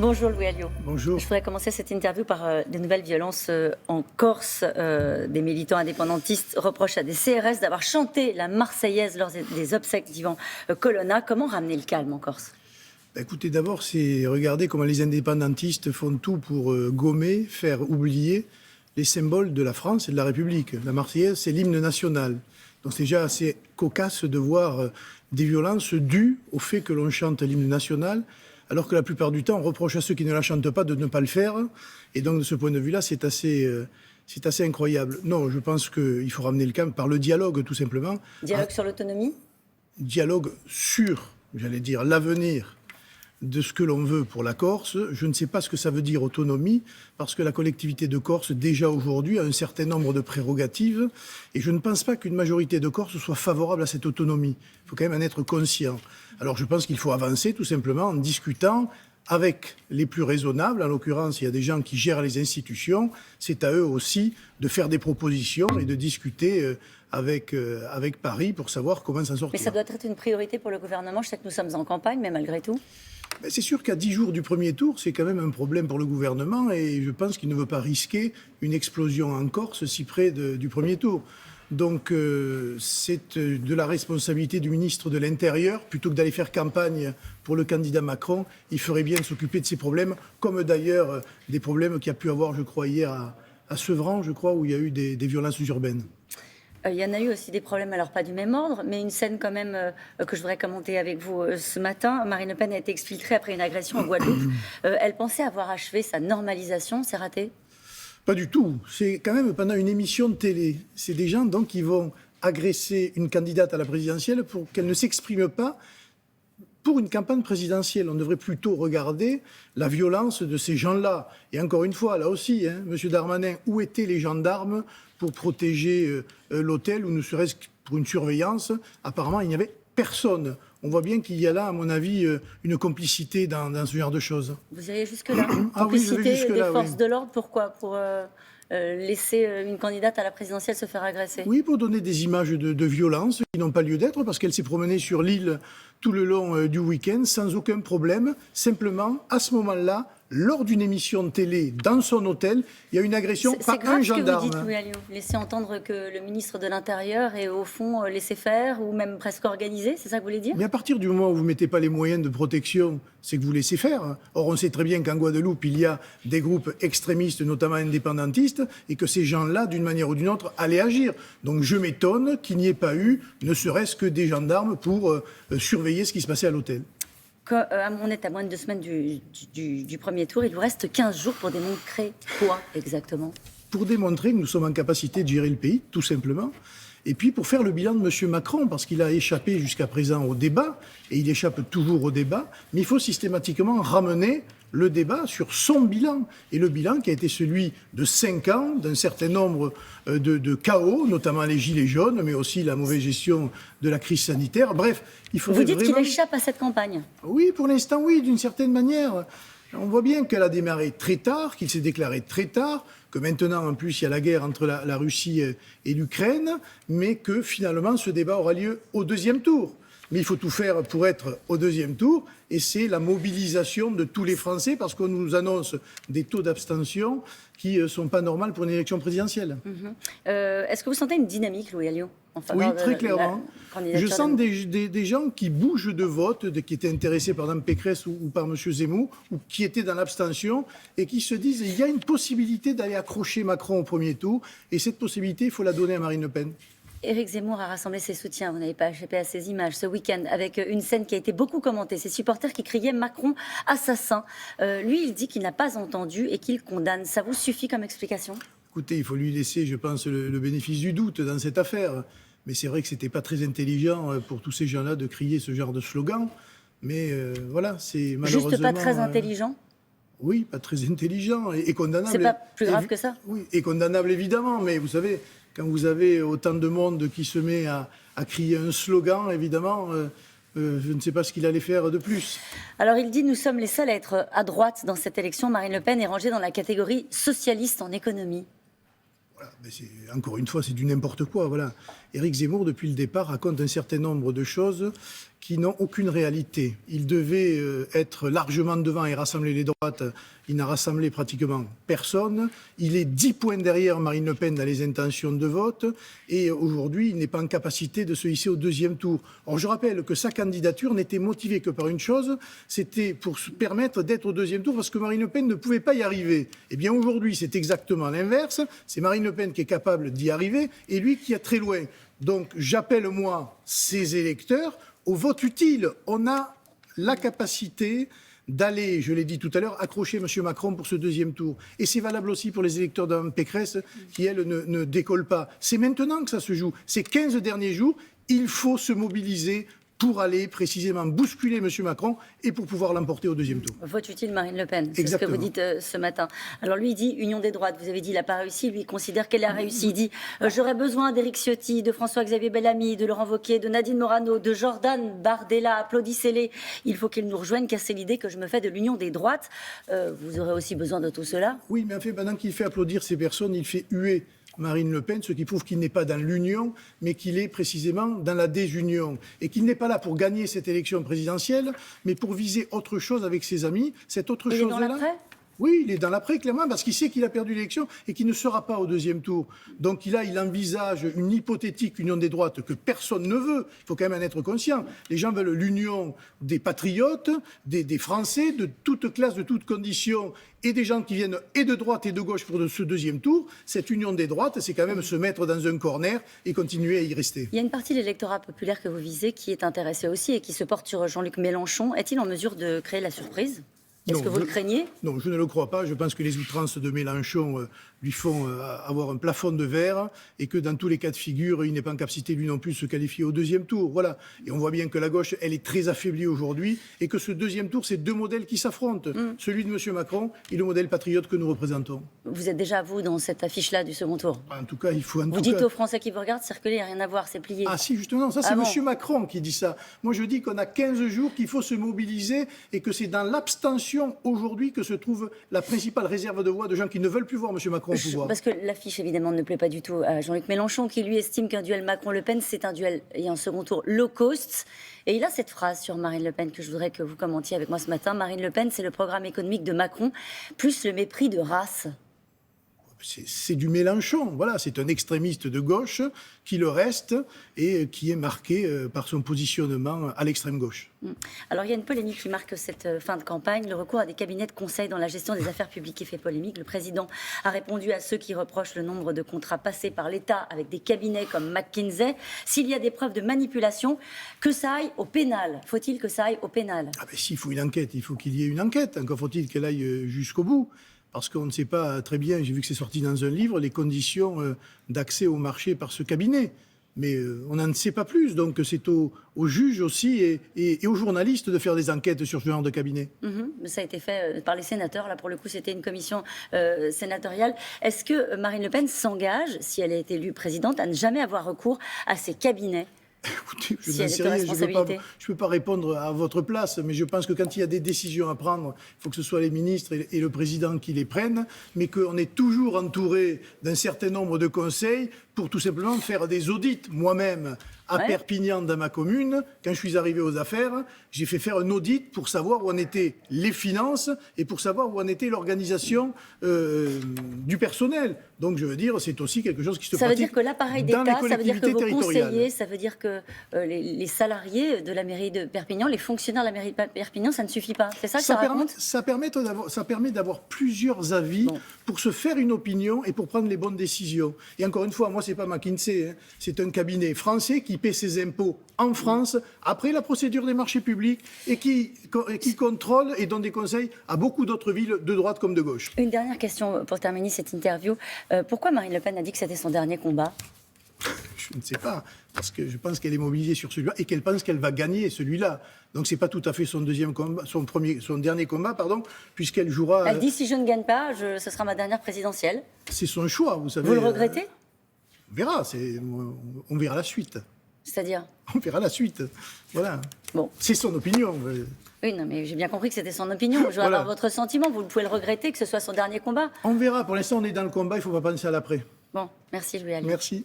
Bonjour Louis Alliot. Bonjour. Je voudrais commencer cette interview par des nouvelles violences en Corse. Des militants indépendantistes reprochent à des CRS d'avoir chanté la Marseillaise lors des obsèques d'Ivan Colonna. Comment ramener le calme en Corse ? Écoutez, d'abord, c'est regarder comment les indépendantistes font tout pour gommer, faire oublier les symboles de la France et de la République. La Marseillaise, c'est l'hymne national. Donc c'est déjà assez cocasse de voir des violences dues au fait que l'on chante l'hymne national, alors que la plupart du temps, on reproche à ceux qui ne la chantent pas de ne pas le faire. Et donc, de ce point de vue-là, c'est assez incroyable. Non, je pense qu'il faut ramener le calme par le dialogue, tout simplement. Dialogue sur l'autonomie ? Dialogue sur, j'allais dire, l'avenir de ce que l'on veut pour la Corse. Je ne sais pas ce que ça veut dire autonomie, parce que la collectivité de Corse, déjà aujourd'hui, a un certain nombre de prérogatives, et je ne pense pas qu'une majorité de Corse soit favorable à cette autonomie. Il faut quand même en être conscient. Alors je pense qu'il faut avancer tout simplement en discutant avec les plus raisonnables. En l'occurrence, il y a des gens qui gèrent les institutions. C'est à eux aussi de faire des propositions et de discuter avec Paris pour savoir comment s'en sortir. Mais ça doit être une priorité pour le gouvernement. Je sais que nous sommes en campagne, mais malgré tout. C'est sûr qu'à 10 jours du premier tour, c'est quand même un problème pour le gouvernement et je pense qu'il ne veut pas risquer une explosion en Corse si près du premier tour. Donc c'est de la responsabilité du ministre de l'Intérieur. Plutôt que d'aller faire campagne pour le candidat Macron, il ferait bien de s'occuper de ces problèmes, comme d'ailleurs des problèmes qu'il y a pu avoir, je crois, hier à Sevran, je crois, où il y a eu des violences urbaines. Il y en a eu aussi des problèmes, alors pas du même ordre, mais une scène quand même que je voudrais commenter avec vous ce matin. Marine Le Pen a été exfiltrée après une agression en Guadeloupe. Elle pensait avoir achevé sa normalisation, c'est raté ? Pas du tout. C'est quand même pendant une émission de télé. C'est des gens donc qui vont agresser une candidate à la présidentielle pour qu'elle ne s'exprime pas pour une campagne présidentielle. On devrait plutôt regarder la violence de ces gens-là. Et encore une fois, là aussi, M. Darmanin, où étaient les gendarmes pour protéger l'hôtel, ou ne serait-ce que pour une surveillance? Apparemment, il n'y avait personne. On voit bien qu'il y a là, à mon avis, une complicité dans ce genre de choses. Vous allez jusque-là? Ah oui, je vais complicité jusque-là, des forces oui. de l'ordre, pourquoi? Pour laisser une candidate à la présidentielle se faire agresser? Oui, pour donner des images de violence qui n'ont pas lieu d'être, parce qu'elle s'est promenée sur l'île tout le long du week-end sans aucun problème. Simplement, à ce moment-là, lors d'une émission de télé dans son hôtel, il y a une agression par un gendarme. C'est grave ce que vous dites, Louis Alliot. Laisser entendre que le ministre de l'Intérieur est au fond laissé faire ou même presque organisé, c'est ça que vous voulez dire? Mais à partir du moment où vous ne mettez pas les moyens de protection, c'est que vous laissez faire. Or, on sait très bien qu'en Guadeloupe, il y a des groupes extrémistes, notamment indépendantistes, et que ces gens-là, d'une manière ou d'une autre, allaient agir. Donc je m'étonne qu'il n'y ait pas eu, ne serait-ce que des gendarmes pour surveiller ce qui se passait à l'hôtel. On est à moins de 2 semaines du premier tour. Il vous reste 15 jours pour démontrer quoi exactement? Pour démontrer que nous sommes en capacité de gérer le pays, tout simplement. Et puis pour faire le bilan de M. Macron, parce qu'il a échappé jusqu'à présent au débat, et il échappe toujours au débat, mais il faut systématiquement ramener le débat sur son bilan. Et le bilan qui a été celui de 5 ans, d'un certain nombre de chaos, notamment les gilets jaunes, mais aussi la mauvaise gestion de la crise sanitaire. Bref, il faut Vous dites vraiment... qu'il échappe à cette campagne? Oui, pour l'instant, oui, d'une certaine manière. On voit bien qu'elle a démarré très tard, qu'il s'est déclaré très tard, que maintenant, en plus, il y a la guerre entre la Russie et l'Ukraine, mais que finalement, ce débat aura lieu au deuxième tour. Mais il faut tout faire pour être au deuxième tour, et c'est la mobilisation de tous les Français, parce qu'on nous annonce des taux d'abstention qui ne sont pas normaux pour une élection présidentielle. Est-ce que vous sentez une dynamique, Louis Alliot, en faveur Oui, très clairement. Je sens des gens qui bougent de vote, qui étaient intéressés par Mme Pécresse ou par M. Zemmour, ou qui étaient dans l'abstention, et qui se disent il y a une possibilité d'aller accrocher Macron au premier tour, et cette possibilité, il faut la donner à Marine Le Pen. Éric Zemmour a rassemblé ses soutiens, vous n'avez pas échappé à ces images, ce week-end, avec une scène qui a été beaucoup commentée. Ses supporters qui criaient « Macron assassin ». Lui, il dit qu'il n'a pas entendu et qu'il condamne. Ça vous suffit comme explication? Écoutez, il faut lui laisser, je pense, le bénéfice du doute dans cette affaire. Mais c'est vrai que ce n'était pas très intelligent pour tous ces gens-là de crier ce genre de slogan. Mais voilà, c'est malheureusement... Juste pas très intelligent? Oui, pas très intelligent et condamnable. C'est pas plus grave que ça? Oui, et condamnable évidemment, mais vous savez... Quand vous avez autant de monde qui se met à crier un slogan, évidemment, je ne sais pas ce qu'il allait faire de plus. Alors il dit « Nous sommes les seuls à être à droite dans cette élection. Marine Le Pen est rangée dans la catégorie socialiste en économie. » Voilà, mais encore une fois, c'est du n'importe quoi. Voilà. Éric Zemmour, depuis le départ, raconte un certain nombre de choses qui n'ont aucune réalité. Il devait être largement devant et rassembler les droites. Il n'a rassemblé pratiquement personne. Il est 10 points derrière Marine Le Pen dans les intentions de vote. Et aujourd'hui, il n'est pas en capacité de se hisser au deuxième tour. Or, je rappelle que sa candidature n'était motivée que par une chose, c'était pour se permettre d'être au deuxième tour parce que Marine Le Pen ne pouvait pas y arriver. Eh bien, aujourd'hui, c'est exactement l'inverse. C'est Marine Le Pen qui est capable d'y arriver et lui qui est très loin. Donc, j'appelle, moi, ces électeurs au vote utile. On a la capacité d'aller, je l'ai dit tout à l'heure, accrocher M. Macron pour ce deuxième tour. Et c'est valable aussi pour les électeurs de Mme Pécresse qui, elle, ne décollent pas. C'est maintenant que ça se joue. Ces 15 derniers jours, il faut se mobiliser pour aller précisément bousculer M. Macron et pour pouvoir l'emporter au deuxième tour. Vote utile Marine Le Pen, c'est Exactement. ce que vous dites ce matin. Alors lui, il dit union des droites. Vous avez dit il n'a pas réussi, lui, il considère qu'elle a réussi. Il dit j'aurais besoin d'Éric Ciotti, de François-Xavier Bellamy, de Laurent Wauquiez, de Nadine Morano, de Jordan Bardella, applaudissez-les. Il faut qu'ils nous rejoignent, casser l'idée que je me fais de l'union des droites. Vous aurez aussi besoin de tout cela. Oui, mais en fait, pendant qu'il fait applaudir ces personnes, il fait huer Marine Le Pen, ce qui prouve qu'il n'est pas dans l'union, mais qu'il est précisément dans la désunion. Et qu'il n'est pas là pour gagner cette élection présidentielle, mais pour viser autre chose avec ses amis. Cette autre chose-là. Il est dans l'après ? Oui, il est dans l'après, clairement, parce qu'il sait qu'il a perdu l'élection et qu'il ne sera pas au deuxième tour. Donc il envisage une hypothétique union des droites que personne ne veut. Il faut quand même en être conscient. Les gens veulent l'union des patriotes, des Français, de toute classe, de toutes conditions, et des gens qui viennent et de droite et de gauche pour ce deuxième tour. Cette union des droites, c'est quand même se mettre dans un corner et continuer à y rester. Il y a une partie de l'électorat populaire que vous visez qui est intéressée aussi et qui se porte sur Jean-Luc Mélenchon. Est-il en mesure de créer la surprise ? Est-ce que vous le craignez ? Non, je ne le crois pas. Je pense que les outrances de Mélenchon lui font avoir un plafond de verre et que dans tous les cas de figure, il n'est pas en capacité lui non plus de se qualifier au deuxième tour. Voilà. Et on voit bien que la gauche, elle est très affaiblie aujourd'hui et que ce deuxième tour, c'est deux modèles qui s'affrontent. Celui de M. Macron et le modèle patriote que nous représentons. Vous êtes déjà, vous, dans cette affiche-là du second tour ? En tout cas, il faut... Vous dites aux Français qui vous regardent, circuler, il n'y a rien à voir, c'est plié. Ah si, justement, ça c'est M. Macron qui dit ça. Moi je dis qu'on a 15 jours, qu'il faut se mobiliser et que c'est dans l'abstention aujourd'hui que se trouve la principale réserve de voix de gens qui ne veulent plus voir M. Macron au pouvoir. Parce que l'affiche évidemment ne plaît pas du tout à Jean-Luc Mélenchon qui lui estime qu'un duel Macron-Le Pen c'est un duel et un second tour low cost. Et il a cette phrase sur Marine Le Pen que je voudrais que vous commentiez avec moi ce matin. Marine Le Pen, c'est le programme économique de Macron plus le mépris de race. C'est du Mélenchon, voilà, c'est un extrémiste de gauche qui le reste et qui est marqué par son positionnement à l'extrême gauche. Alors il y a une polémique qui marque cette fin de campagne, le recours à des cabinets de conseil dans la gestion des affaires publiques qui fait polémique. Le président a répondu à ceux qui reprochent le nombre de contrats passés par l'État avec des cabinets comme McKinsey. S'il y a des preuves de manipulation, que ça aille au pénal. Faut-il que ça aille au pénal ? Ah ben s'il faut une enquête, il faut qu'il y ait une enquête. Encore faut-il qu'elle aille jusqu'au bout. Parce qu'on ne sait pas très bien, j'ai vu que c'est sorti dans un livre, les conditions d'accès au marché par ce cabinet. Mais on n'en sait pas plus. Donc c'est aux juges aussi et aux journalistes de faire des enquêtes sur ce genre de cabinet. Ça a été fait par les sénateurs. Là, pour le coup, c'était une commission sénatoriale. Est-ce que Marine Le Pen s'engage, si elle est élue présidente, à ne jamais avoir recours à ces cabinets ? Écoutez, je n'en sais rien, je ne peux pas répondre à votre place, mais je pense que quand il y a des décisions à prendre, il faut que ce soit les ministres et le président qui les prennent, mais qu'on est toujours entouré d'un certain nombre de conseils pour tout simplement faire des audits. Moi-même, à Perpignan, dans ma commune, quand je suis arrivé aux affaires, j'ai fait faire un audit pour savoir où en étaient les finances et pour savoir où en était l'organisation du personnel. Donc, je veux dire, c'est aussi quelque chose qui se pratique. Ça veut dire que l'appareil d'État, ça veut dire que vos conseillers, ça veut dire que les salariés de la mairie de Perpignan, les fonctionnaires de la mairie de Perpignan, ça ne suffit pas. C'est ça que ça raconte ? Ça permet d'avoir plusieurs avis pour se faire une opinion et pour prendre les bonnes décisions. Et encore une fois, moi, c'est pas McKinsey, hein, c'est un cabinet français qui paie ses impôts en France, après la procédure des marchés publics, et qui contrôle et donne des conseils à beaucoup d'autres villes de droite comme de gauche. Une dernière question pour terminer cette interview. Pourquoi Marine Le Pen a dit que c'était son dernier combat ? Je ne sais pas, parce que je pense qu'elle est mobilisée sur celui-là et qu'elle pense qu'elle va gagner celui-là. Donc c'est pas tout à fait son deuxième combat, son dernier combat, pardon, puisqu'elle jouera. Elle dit si je ne gagne pas, ce sera ma dernière présidentielle. C'est son choix, vous savez. Vous le regrettez ? On verra, on verra la suite. C'est-à-dire ? On verra la suite. Voilà. Bon. C'est son opinion. Oui, non, mais j'ai bien compris que c'était son opinion. Je veux avoir votre sentiment. Vous pouvez le regretter que ce soit son dernier combat. On verra. Pour l'instant, on est dans le combat. Il ne faut pas penser à l'après. Bon, merci Louis Alliot. Merci.